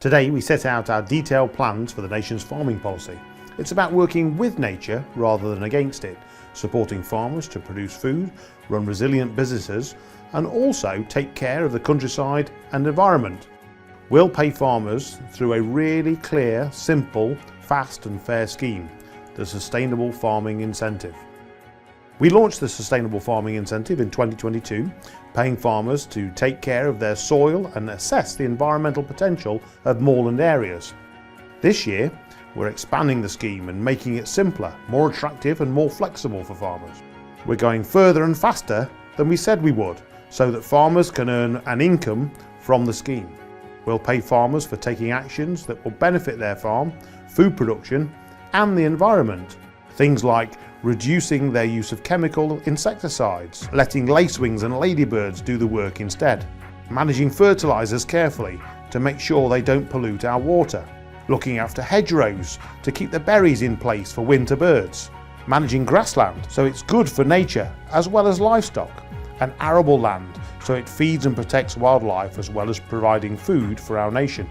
Today we set out our detailed plans for the nation's farming policy. It's about working with nature rather than against it, supporting farmers to produce food, run resilient businesses, and also take care of the countryside and environment. We'll pay farmers through a really clear, simple, fast and fair scheme, the Sustainable Farming Incentive. We launched the Sustainable Farming Incentive in 2022, paying farmers to take care of their soil and assess the environmental potential of moorland areas. This year, we're expanding the scheme and making it simpler, more attractive and more flexible for farmers. We're going further and faster than we said we would, so that farmers can earn an income from the scheme. We'll pay farmers for taking actions that will benefit their farm, food production and the environment. Things like reducing their use of chemical insecticides, letting lacewings and ladybirds do the work instead, managing fertilisers carefully to make sure they don't pollute our water, looking after hedgerows to keep the berries in place for winter birds, managing grassland so it's good for nature as well as livestock, and arable land so it feeds and protects wildlife as well as providing food for our nation.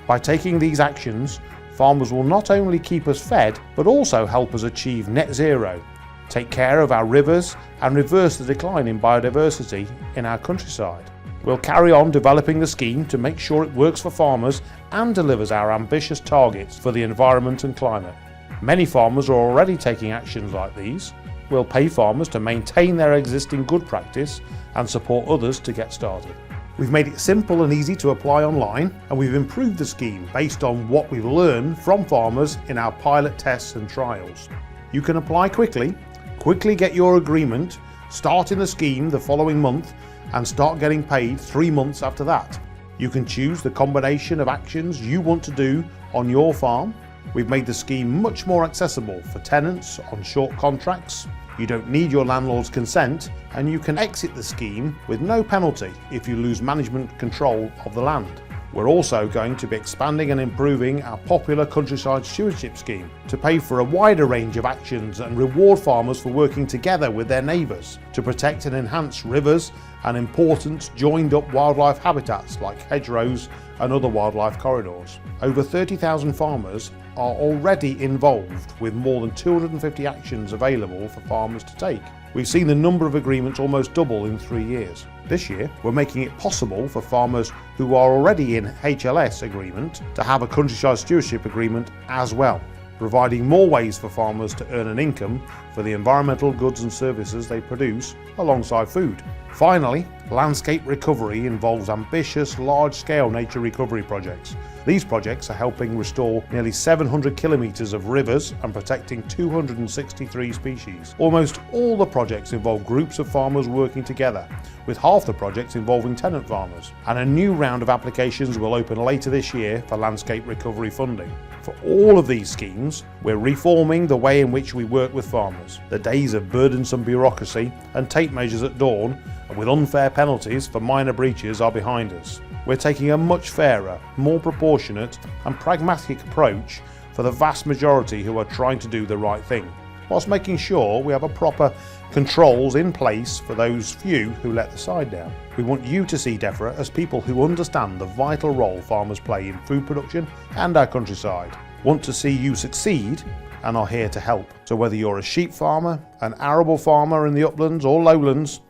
By taking these actions, farmers will not only keep us fed, but also help us achieve net zero, take care of our rivers and reverse the decline in biodiversity in our countryside. We'll carry on developing the scheme to make sure it works for farmers and delivers our ambitious targets for the environment and climate. Many farmers are already taking actions like these. We'll pay farmers to maintain their existing good practice and support others to get started. We've made it simple and easy to apply online, and we've improved the scheme based on what we've learned from farmers in our pilot tests and trials. You can apply quickly get your agreement, start in the scheme the following month and start getting paid 3 months after that. You can choose the combination of actions you want to do on your farm. We've made the scheme much more accessible for tenants on short contracts. You don't need your landlord's consent, and you can exit the scheme with no penalty if you lose management control of the land. We're also going to be expanding and improving our popular countryside stewardship scheme to pay for a wider range of actions and reward farmers for working together with their neighbours to protect and enhance rivers and important joined up wildlife habitats like hedgerows and other wildlife corridors. Over 30,000 farmers are already involved with more than 250 actions available for farmers to take. We've seen the number of agreements almost double in 3 years. This year, we're making it possible for farmers who are already in HLS agreement to have a countryside stewardship agreement as well, providing more ways for farmers to earn an income for the environmental goods and services they produce alongside food. Finally, landscape recovery involves ambitious, large-scale nature recovery projects. These projects are helping restore nearly 700 kilometres of rivers and protecting 263 species. Almost all the projects involve groups of farmers working together, with half the projects involving tenant farmers. And a new round of applications will open later this year for landscape recovery funding. For all of these schemes, we're reforming the way in which we work with farmers. The days of burdensome bureaucracy and tape measures at dawn, and with unfair penalties for minor breaches, are behind us. We're taking a much fairer, more proportionate and pragmatic approach for the vast majority who are trying to do the right thing, whilst making sure we have a proper controls in place for those few who let the side down. We want you to see DEFRA as people who understand the vital role farmers play in food production and our countryside, want to see you succeed and are here to help. So whether you're a sheep farmer, an arable farmer in the uplands or lowlands,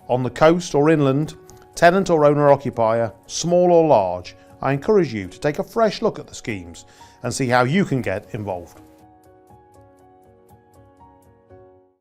on the coast or inland, tenant or owner-occupier, small or large, I encourage you to take a fresh look at the schemes and see how you can get involved.